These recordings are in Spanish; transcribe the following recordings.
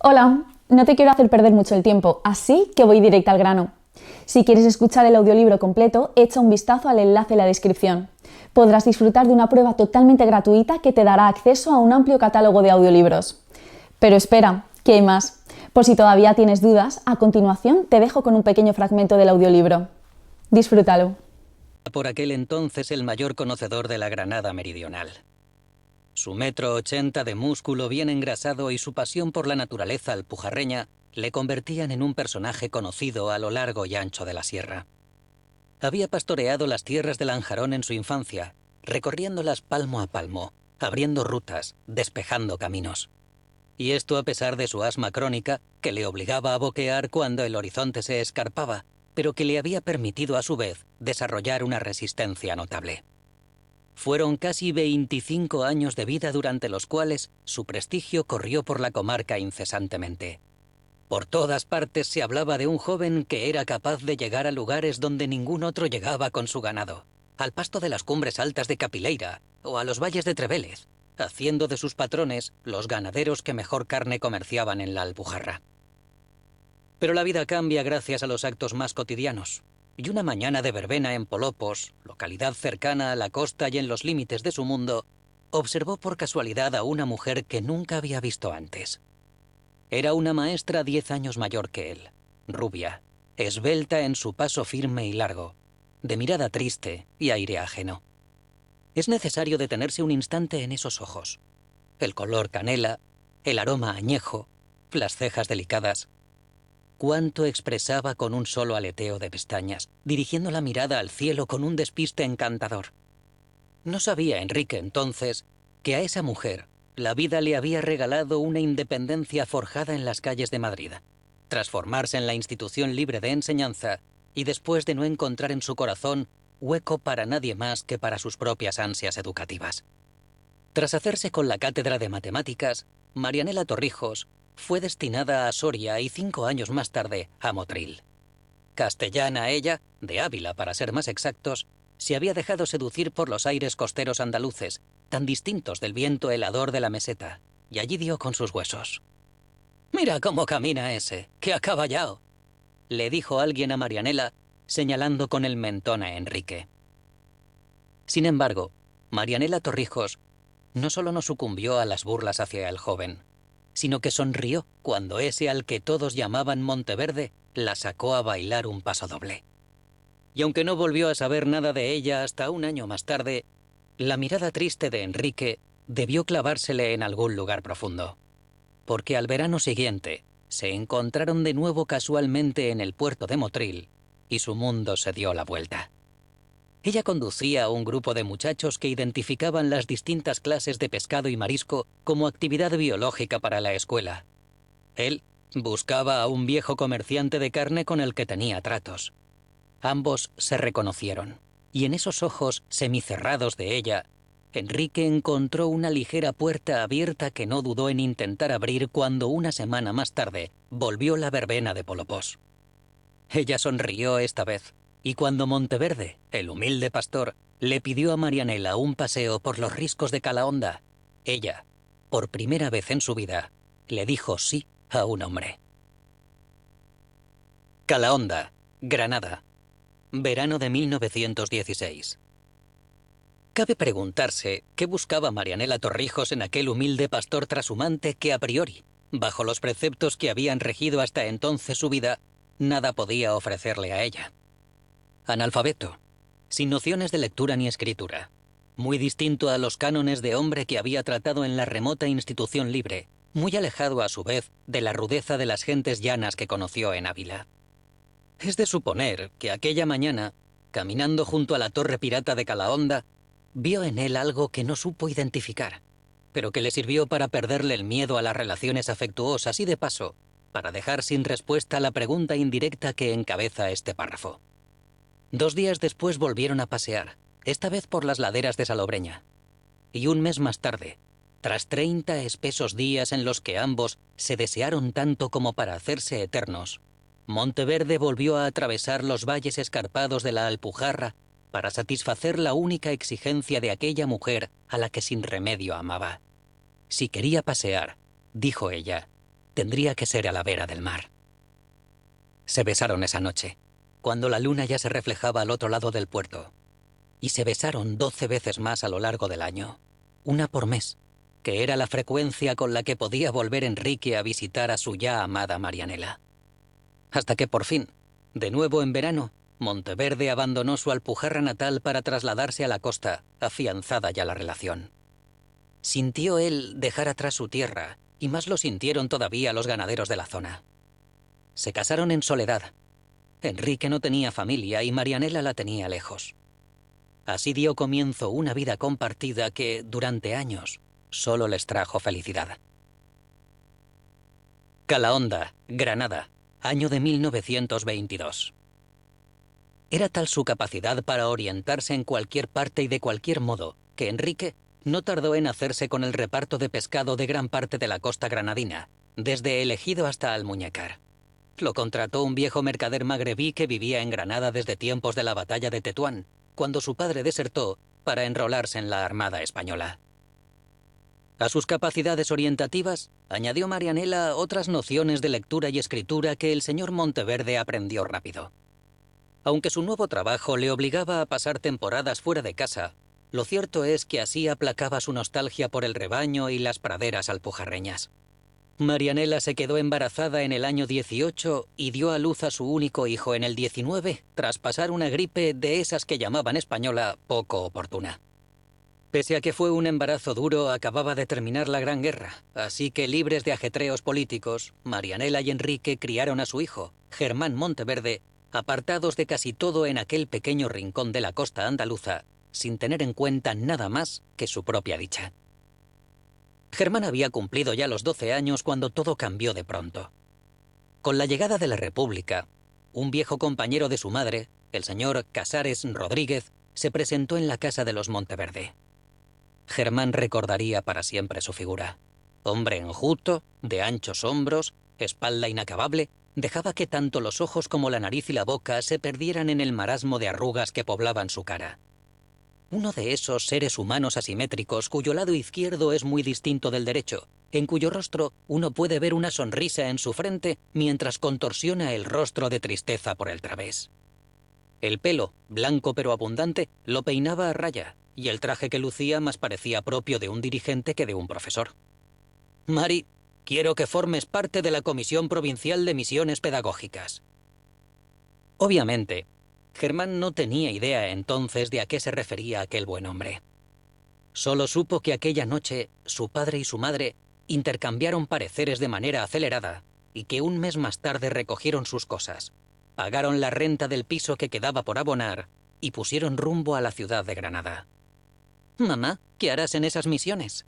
Hola, no te quiero hacer perder mucho el tiempo, así que voy directa al grano. Si quieres escuchar el audiolibro completo, echa un vistazo al enlace en la descripción. Podrás disfrutar de una prueba totalmente gratuita que te dará acceso a un amplio catálogo de audiolibros. Pero espera, que hay más. Por si todavía tienes dudas, a continuación te dejo con un pequeño fragmento del audiolibro. Disfrútalo. Por aquel entonces el mayor conocedor de la Granada meridional. Su 1,80 m de músculo bien engrasado y su pasión por la naturaleza alpujarreña le convertían en un personaje conocido a lo largo y ancho de la sierra. Había pastoreado las tierras de Lanjarón en su infancia, recorriéndolas palmo a palmo, abriendo rutas, despejando caminos. Y esto a pesar de su asma crónica, que le obligaba a boquear cuando el horizonte se escarpaba, pero que le había permitido a su vez desarrollar una resistencia notable. Fueron casi 25 años de vida durante los cuales su prestigio corrió por la comarca incesantemente. Por todas partes se hablaba de un joven que era capaz de llegar a lugares donde ningún otro llegaba con su ganado, al pasto de las cumbres altas de Capileira o a los valles de Trevélez, haciendo de sus patrones los ganaderos que mejor carne comerciaban en la Alpujarra. Pero la vida cambia gracias a los actos más cotidianos. Y una mañana de verbena en Polopos, localidad cercana a la costa y en los límites de su mundo, observó por casualidad a una mujer que nunca había visto antes. Era una maestra 10 años mayor que él, rubia, esbelta en su paso firme y largo, de mirada triste y aire ajeno. Es necesario detenerse un instante en esos ojos. El color canela, el aroma añejo, las cejas delicadas. Cuánto expresaba con un solo aleteo de pestañas, dirigiendo la mirada al cielo con un despiste encantador. No sabía Enrique entonces que a esa mujer la vida le había regalado una independencia forjada en las calles de Madrid, tras formarse en la institución libre de enseñanza y después de no encontrar en su corazón hueco para nadie más que para sus propias ansias educativas. Tras hacerse con la cátedra de matemáticas, Marianela Torrijos fue destinada a Soria y 5 años más tarde a Motril. Castellana ella, de Ávila para ser más exactos, se había dejado seducir por los aires costeros andaluces, tan distintos del viento helador de la meseta, y allí dio con sus huesos. «Mira cómo camina ese, que ha caballao», le dijo alguien a Marianela, señalando con el mentón a Enrique. Sin embargo, Marianela Torrijos no solo no sucumbió a las burlas hacia el joven, sino que sonrió cuando ese al que todos llamaban Monteverde la sacó a bailar un pasodoble. Y aunque no volvió a saber nada de ella hasta un año más tarde, la mirada triste de Enrique debió clavársele en algún lugar profundo. Porque al verano siguiente se encontraron de nuevo casualmente en el puerto de Motril y su mundo se dio la vuelta. Ella conducía a un grupo de muchachos que identificaban las distintas clases de pescado y marisco como actividad biológica para la escuela. Él buscaba a un viejo comerciante de carne con el que tenía tratos. Ambos se reconocieron, y en esos ojos semicerrados de ella, Enrique encontró una ligera puerta abierta que no dudó en intentar abrir cuando una semana más tarde volvió la verbena de Polopos. Ella sonrió esta vez, y cuando Monteverde, el humilde pastor, le pidió a Marianela un paseo por los riscos de Calahonda, ella, por primera vez en su vida, le dijo sí a un hombre. Calahonda, Granada. Verano de 1916. Cabe preguntarse qué buscaba Marianela Torrijos en aquel humilde pastor trashumante que a priori, bajo los preceptos que habían regido hasta entonces su vida, nada podía ofrecerle a ella. Analfabeto, sin nociones de lectura ni escritura, muy distinto a los cánones de hombre que había tratado en la remota institución libre, muy alejado a su vez de la rudeza de las gentes llanas que conoció en Ávila. Es de suponer que aquella mañana, caminando junto a la torre pirata de Calahonda, vio en él algo que no supo identificar, pero que le sirvió para perderle el miedo a las relaciones afectuosas y de paso, para dejar sin respuesta la pregunta indirecta que encabeza este párrafo. 2 días después volvieron a pasear, esta vez por las laderas de Salobreña. Y un mes más tarde, tras 30 espesos días en los que ambos se desearon tanto como para hacerse eternos, Monteverde volvió a atravesar los valles escarpados de la Alpujarra para satisfacer la única exigencia de aquella mujer a la que sin remedio amaba. Si quería pasear, dijo ella, tendría que ser a la vera del mar. Se besaron esa noche, cuando la luna ya se reflejaba al otro lado del puerto. Y se besaron 12 veces más a lo largo del año, una por mes, que era la frecuencia con la que podía volver Enrique a visitar a su ya amada Marianela. Hasta que por fin, de nuevo en verano, Monteverde abandonó su Alpujarra natal para trasladarse a la costa, afianzada ya la relación. Sintió él dejar atrás su tierra, y más lo sintieron todavía los ganaderos de la zona. Se casaron en soledad. Enrique no tenía familia y Marianela la tenía lejos. Así dio comienzo una vida compartida que, durante años, solo les trajo felicidad. Calahonda, Granada, año de 1922. Era tal su capacidad para orientarse en cualquier parte y de cualquier modo, que Enrique no tardó en hacerse con el reparto de pescado de gran parte de la costa granadina, desde El Ejido hasta Almuñécar. Lo contrató un viejo mercader magrebí que vivía en Granada desde tiempos de la batalla de Tetuán, cuando su padre desertó para enrolarse en la Armada Española. A sus capacidades orientativas, añadió Marianela otras nociones de lectura y escritura que el señor Monteverde aprendió rápido. Aunque su nuevo trabajo le obligaba a pasar temporadas fuera de casa, lo cierto es que así aplacaba su nostalgia por el rebaño y las praderas alpujarreñas. Marianela se quedó embarazada en el año 18 y dio a luz a su único hijo en el 19, tras pasar una gripe de esas que llamaban española poco oportuna. Pese a que fue un embarazo duro, acababa de terminar la Gran Guerra, así que libres de ajetreos políticos, Marianela y Enrique criaron a su hijo, Germán Monteverde, apartados de casi todo en aquel pequeño rincón de la costa andaluza, sin tener en cuenta nada más que su propia dicha. Germán había cumplido ya los 12 años cuando todo cambió de pronto. Con la llegada de la República, un viejo compañero de su madre, el señor Casares Rodríguez, se presentó en la casa de los Monteverde. Germán recordaría para siempre su figura. Hombre enjuto, de anchos hombros, espalda inacabable, dejaba que tanto los ojos como la nariz y la boca se perdieran en el marasmo de arrugas que poblaban su cara. Uno de esos seres humanos asimétricos cuyo lado izquierdo es muy distinto del derecho, en cuyo rostro uno puede ver una sonrisa en su frente mientras contorsiona el rostro de tristeza por el través. El pelo, blanco pero abundante, lo peinaba a raya, y el traje que lucía más parecía propio de un dirigente que de un profesor. «Mari, quiero que formes parte de la Comisión Provincial de Misiones Pedagógicas». Obviamente, Germán no tenía idea entonces de a qué se refería aquel buen hombre. Solo supo que aquella noche su padre y su madre intercambiaron pareceres de manera acelerada y que un mes más tarde recogieron sus cosas, pagaron la renta del piso que quedaba por abonar y pusieron rumbo a la ciudad de Granada. «Mamá, ¿qué harás en esas misiones?».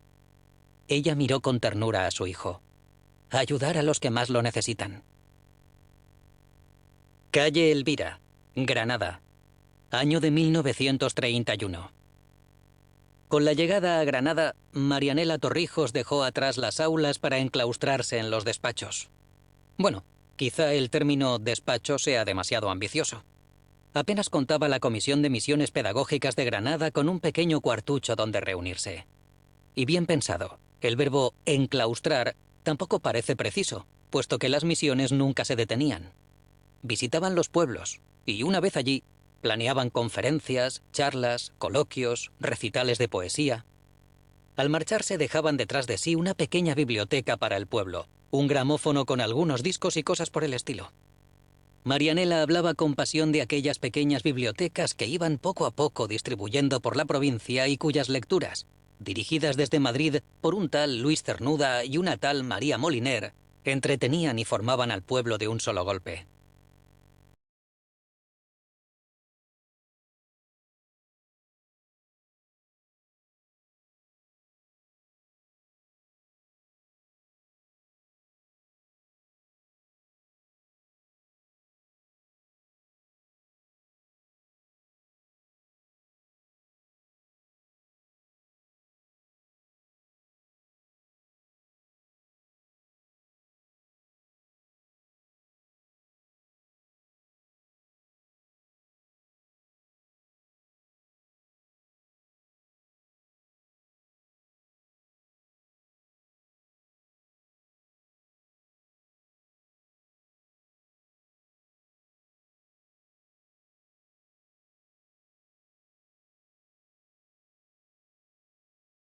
Ella miró con ternura a su hijo. «Ayudar a los que más lo necesitan». Calle Elvira, Granada, año de 1931. Con la llegada a Granada, Marianela Torrijos dejó atrás las aulas para enclaustrarse en los despachos. Bueno, quizá el término despacho sea demasiado ambicioso. Apenas contaba la Comisión de Misiones Pedagógicas de Granada con un pequeño cuartucho donde reunirse. Y bien pensado, el verbo enclaustrar tampoco parece preciso, puesto que las misiones nunca se detenían. Visitaban los pueblos, y una vez allí, planeaban conferencias, charlas, coloquios, recitales de poesía. Al marcharse dejaban detrás de sí una pequeña biblioteca para el pueblo, un gramófono con algunos discos y cosas por el estilo. Marianela hablaba con pasión de aquellas pequeñas bibliotecas que iban poco a poco distribuyendo por la provincia y cuyas lecturas, dirigidas desde Madrid por un tal Luis Cernuda y una tal María Moliner, entretenían y formaban al pueblo de un solo golpe.